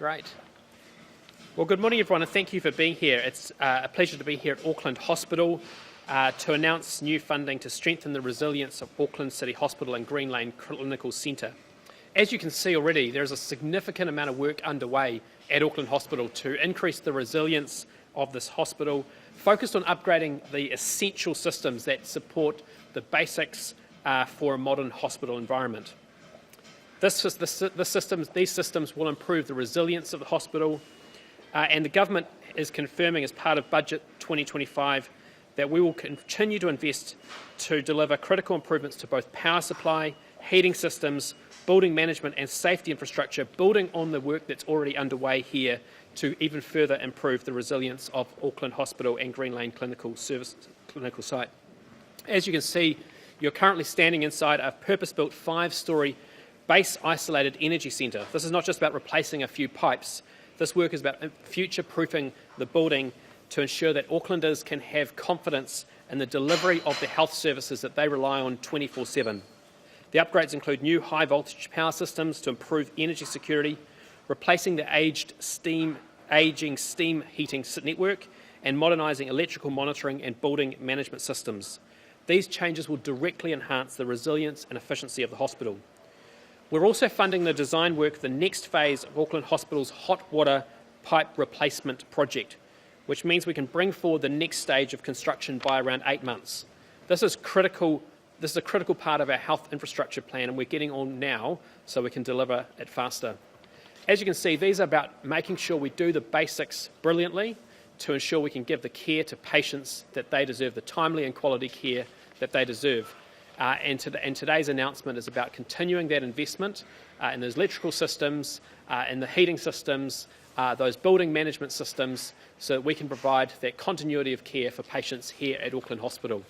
Great. Well, good morning, everyone, and thank you for being here. It's a pleasure to be here at Auckland Hospital to announce new funding to strengthen the resilience of Auckland City Hospital and Green Lane Clinical Centre. As you can see already, there is a significant amount of work underway at Auckland Hospital to increase the resilience of this hospital, focused on upgrading the essential systems that support the basics for a modern hospital environment. These systems will improve the resilience of the hospital, and the government is confirming as part of Budget 2025 that we will continue to invest to deliver critical improvements to both power supply, heating systems, building management and safety infrastructure, building on the work that's already underway here to even further improve the resilience of Auckland Hospital and Green Lane Clinical Site. As you can see, you're currently standing inside a purpose-built 5-storey base isolated energy centre. This is not just about replacing a few pipes. This work is about future-proofing the building to ensure that Aucklanders can have confidence in the delivery of the health services that they rely on 24/7. The upgrades include new high-voltage power systems to improve energy security, replacing the aging steam heating network, and modernising electrical monitoring and building management systems. These changes will directly enhance the resilience and efficiency of the hospital. We're also funding the design work for the next phase of Auckland Hospital's hot water pipe replacement project, which means we can bring forward the next stage of construction by around 8 months. This is a critical part of our health infrastructure plan, and we're getting on now so we can deliver it faster. As you can see, these are about making sure we do the basics brilliantly to ensure we can give the care to patients that they deserve, the timely and quality care that they deserve. And today's announcement is about continuing that investment in those electrical systems, in the heating systems, those building management systems, so that we can provide that continuity of care for patients here at Auckland Hospital.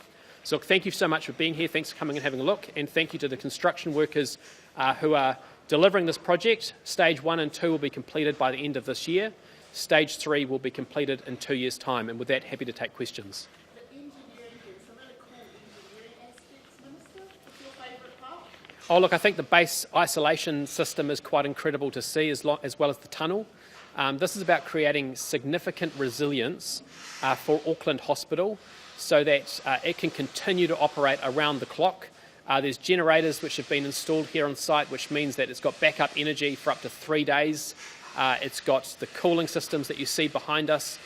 So thank you so much for being here. Thanks for coming and having a look. And thank you to the construction workers who are delivering this project. Stage 1 and 2 will be completed by the end of this year. Stage 3 will be completed in 2 years' time. And with that, happy to take questions. Oh, look, I think the base isolation system is quite incredible to see, as well as the tunnel. This is about creating significant resilience for Auckland Hospital so that it can continue to operate around the clock. There's generators which have been installed here on site, which means that it's got backup energy for up to 3 days. It's got the cooling systems that you see behind us.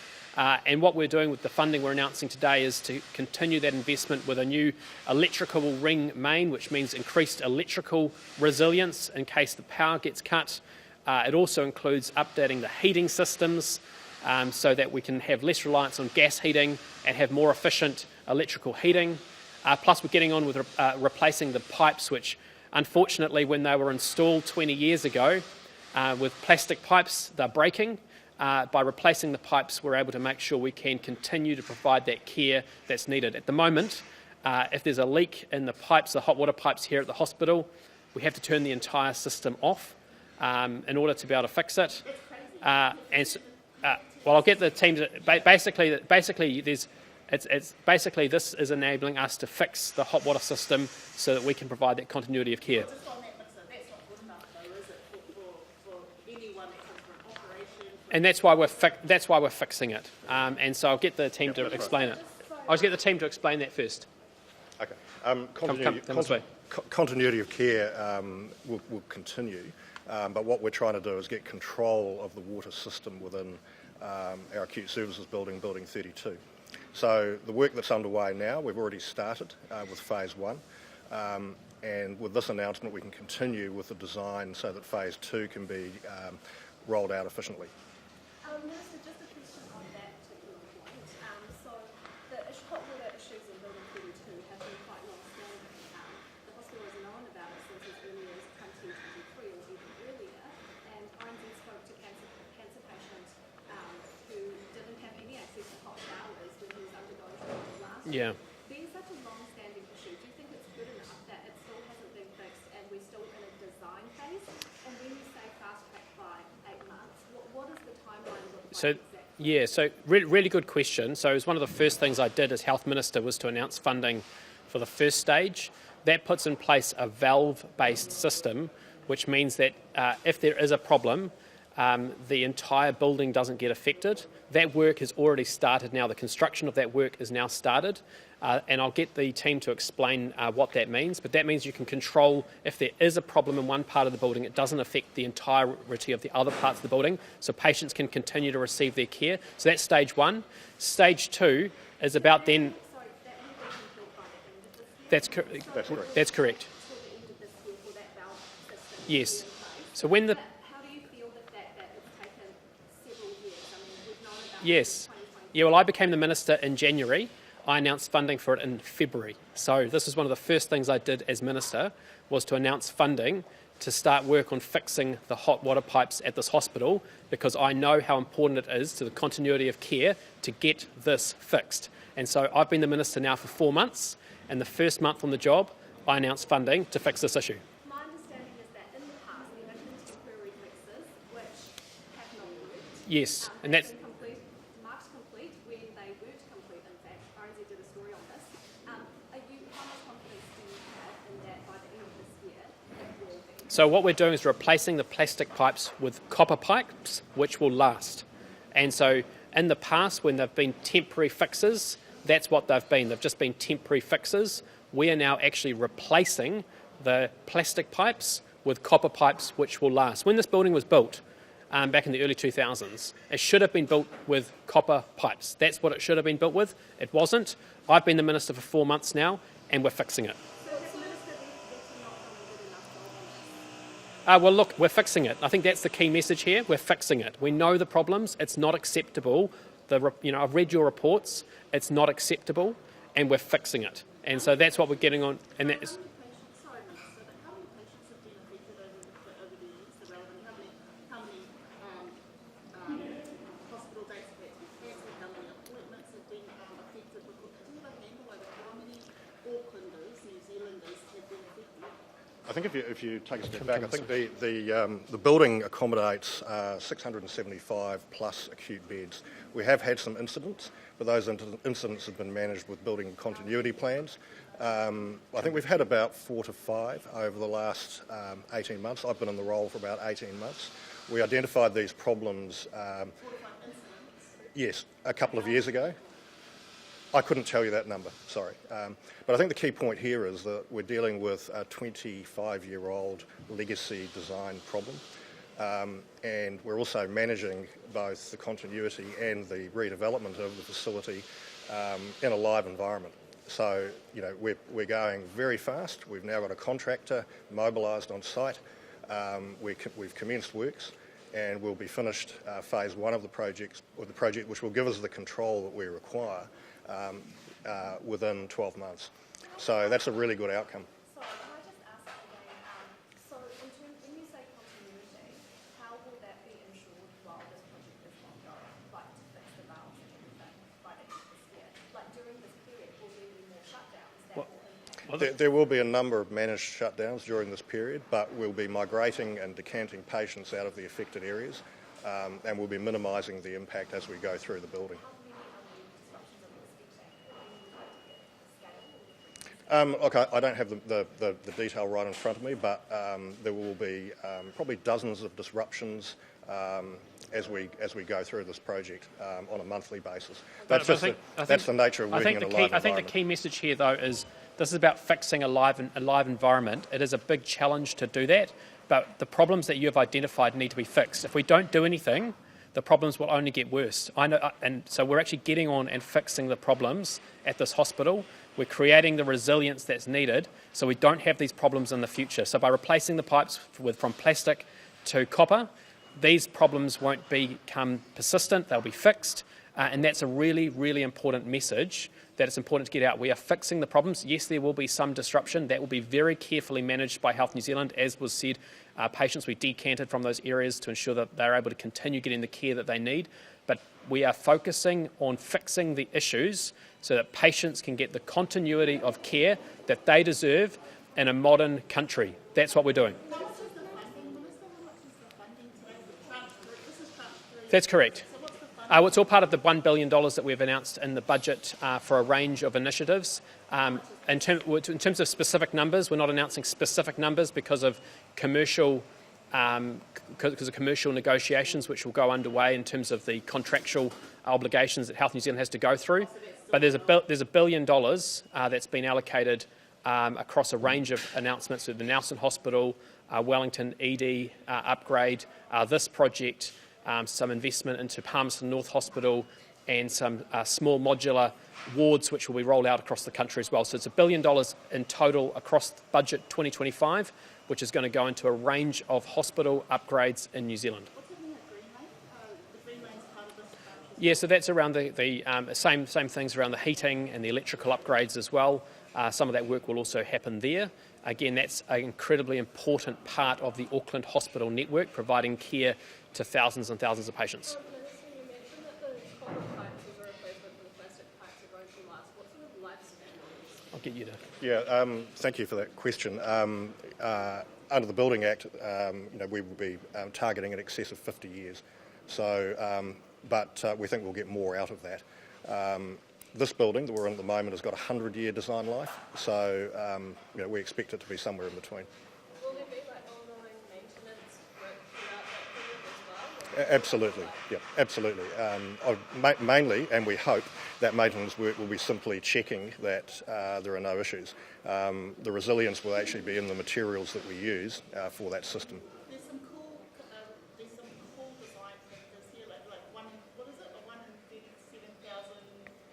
And what we're doing with the funding we're announcing today is to continue that investment with a new electrical ring main, which means increased electrical resilience in case the power gets cut. It also includes updating the heating systems so that we can have less reliance on gas heating and have more efficient electrical heating. Plus, we're getting on with replacing the pipes, which unfortunately, when they were installed 20 years ago with plastic pipes, they're breaking. By replacing the pipes, we're able to make sure we can continue to provide that care that's needed. At the moment, if there's a leak in the pipes, the hot water pipes here at the hospital, we have to turn the entire system off in order to be able to fix it. I'll get the team to basically this is enabling us to fix the hot water system so that we can provide that continuity of care. And that's why we're fixing it. And so I'll get the team to explain it. I'll just get the team to explain that first. Okay. Continuity of care will continue, but what we're trying to do is get control of the water system within our acute services building, Building 32. So the work that's underway now, we've already started with Phase 1. And with this announcement, we can continue with the design so that Phase 2 can be rolled out efficiently. Minister, just a question on that particular point. So the hot water issues in Building 32 have been quite long-standing. The hospital has known about it since as early as 2023 or even earlier, and RNZ spoke to cancer patients who didn't have any access to hot showers when he was undergoing treatment last year. Being such a long-standing issue, do you think it's good enough that it still hasn't been fixed and we're still in a design phase? And when you say fast-track by 8 months, what is the timeline look like exactly? So really good question. So it was one of the first things I did as Health Minister was to announce funding for the first stage. That puts in place a valve-based system, which means that if there is a problem, the entire building doesn't get affected. That work has already started now. The construction of that work is now started, and I'll get the team to explain what that means, but that means you can control if there is a problem in one part of the building, it doesn't affect the entirety of the other parts of the building, so patients can continue to receive their care. So that's stage one. Stage two is about then... Sorry, that will be built by the end of this year? That's correct. That's correct. That's correct. Till the end of this year for that valve system to Yes. be in place. So when the... But how do you feel that it's taken several years? I mean, we've known about Yes. 2020. Yeah, well, I became the minister in January. I announced funding for it in February. So this is one of the first things I did as minister, was to announce funding to start work on fixing the hot water pipes at this hospital, because I know how important it is to the continuity of care to get this fixed. And so I've been the minister now for 4 months, and the first month on the job, I announced funding to fix this issue. My understanding is that in the past there have been temporary fixes which have not worked. Yes, and that's... Been marked complete when they weren't complete, in fact. RNZ did a story on this. How much confidence do you have in that by the end of this year it will be? So what we're doing is replacing the plastic pipes with copper pipes, which will last. And so in the past, when they've been temporary fixes, that's what they've been. They've just been temporary fixes. We are now actually replacing the plastic pipes with copper pipes, which will last. When this building was built, back in the early 2000s, it should have been built with copper pipes. That's what it should have been built with. It wasn't. I've been the minister for 4 months now, and we're fixing it. So has the minister been not done a good enough job on this? Well, look, we're fixing it. I think that's the key message here. We're fixing it. We know the problems. It's not acceptable. I've read your reports. It's not acceptable, and we're fixing it. And so that's what we're getting on. And that is, Sorry, Minister, but how many patients have been affected over the years, the relevant, how many hospital days have had to be cancelled, how many appointments have been affected? Do you have a handle over how many Aucklanders, New Zealanders have been affected? I think if you take a step back, I think the building accommodates 675 plus acute beds. We have had some incidents, but those incidents have been managed with building continuity plans. I think we've had about 4 to 5 over the last 18 months. I've been in the role for about 18 months. We identified these problems, yes, a couple of years ago. I couldn't tell you that number, sorry. But I think the key point here is that we're dealing with a 25-year-old legacy design problem. And we're also managing both the continuity and the redevelopment of the facility in a live environment. So, we're going very fast. We've now got a contractor mobilised on site. We've commenced works, and we'll be finished phase 1 of the project, which will give us the control that we require within 12 months. So that's a really good outcome. Sorry, can I just ask again, so when you say continuity, how will that be ensured while this project is ongoing, like to fix the valves and everything by the end of this year? Like during this period, will there be more shutdowns that will impact? There will be a number of managed shutdowns during this period, but we'll be migrating and decanting patients out of the affected areas, and we'll be minimising the impact as we go through the building. Look, I don't have the detail right in front of me, but there will be probably dozens of disruptions as we go through this project on a monthly basis. That's the nature of working in a live environment. I think the key message here, though, is this is about fixing a live environment. It is a big challenge to do that, but the problems that you have identified need to be fixed. If we don't do anything, the problems will only get worse. I know, and so we're actually getting on and fixing the problems at this hospital. We're creating the resilience that's needed so we don't have these problems in the future. So by replacing the pipes from plastic to copper, these problems won't become persistent, they'll be fixed. And that's a really, really important message that it's important to get out. We are fixing the problems. Yes, there will be some disruption. That will be very carefully managed by Health New Zealand. As was said, patients we decanted from those areas to ensure that they're able to continue getting the care that they need. But we are focusing on fixing the issues so that patients can get the continuity of care that they deserve in a modern country. That's what we're doing. That's correct. It's all part of the $1 billion that we've announced in the budget for a range of initiatives. In terms of specific numbers, we're not announcing specific numbers because of commercial because of commercial negotiations which will go underway in terms of the contractual obligations that Health New Zealand has to go through. But there's $1 billion that's been allocated across a range of announcements with the Nelson Hospital, Wellington ED upgrade, this project, some investment into Palmerston North Hospital, and some small modular wards which will be rolled out across the country as well. So it's $1 billion in total across budget 2025, which is going to go into a range of hospital upgrades in New Zealand. What's happening at Green Lane? The Green Lane's part of this budget. Yeah, so that's around the same things around the heating and the electrical upgrades as well. Some of that work will also happen there. Again, that's an incredibly important part of the Auckland hospital network, providing care to thousands and thousands of patients. Minister, you mentioned that the copper pipes as a replacement for the plastic pipes are going to last. What sort of lifespan are these? I'll get you to... Yeah, thank you for that question. Under the Building Act, we will be targeting in excess of 50 years. So, but we think we'll get more out of that. This building that we're in at the moment has got a 100-year design life, so we expect it to be somewhere in between. Will there be like ongoing maintenance work throughout that period as well? Absolutely, yeah, absolutely. Mainly, and we hope that maintenance work will be simply checking that there are no issues. The resilience will actually be in the materials that we use for that system. There's some cool design factors here, like one in, what is it? A 1 in 37,000.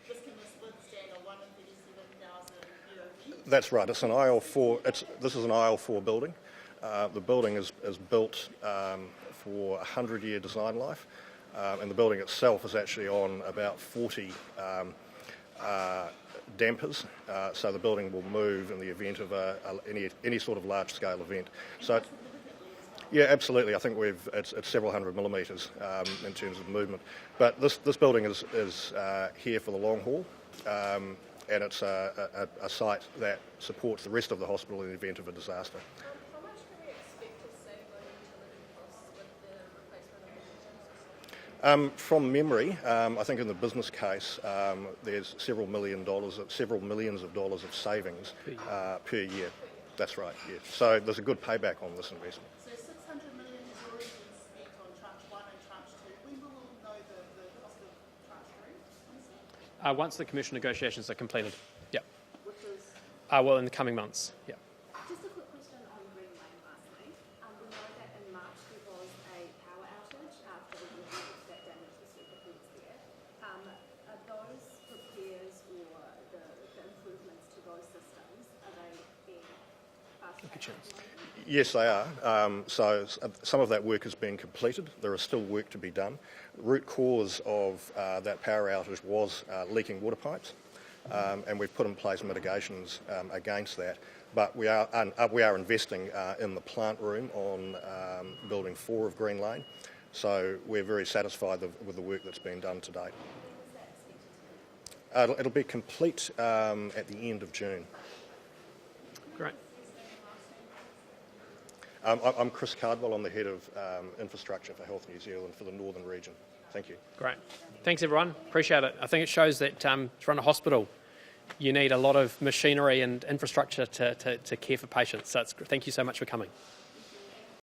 This can withstand a 1 in 37,000 UOV. That's right. It's an IL4. This is an IL4 building. The building is built for a 100-year design life, and the building itself is actually on about 40 dampers, so the building will move in the event of any sort of large-scale event. So, yeah, absolutely. I think it's several hundred millimetres in terms of movement. But this building is here for the long haul, and it's a site that supports the rest of the hospital in the event of a disaster. How much can we expect to save on utility costs with the replacement of the heating system? From memory, I think in the business case, there's several millions of dollars of savings per year. That's right, yeah. So there's a good payback on this investment. So 600 million has already been spent on tranche 1 and tranche 2. When will we know the cost of tranche 3? Once the commercial negotiations are completed, yeah. Which is Well, in the coming months, yeah. Just a quick question on Green Lane lastly. We know that in March there was a power outage after the water that damaged the circuit boards there. Are those repairs or the improvements to those systems, are they being fast-tracked? Yes, they are. So some of that work has been completed. There is still work to be done. The root cause of that power outage was leaking water pipes, and we've put in place mitigations against that. But we are investing in the plant room on Building 4 of Green Lane. So we're very satisfied with the work that's been done to date. It'll be complete at the end of June. Great. I'm Chris Cardwell. I'm the head of infrastructure for Health New Zealand for the Northern region. Thank you. Great. Thanks, everyone. Appreciate it. I think it shows that to run a hospital, you need a lot of machinery and infrastructure to care for patients. So thank you so much for coming.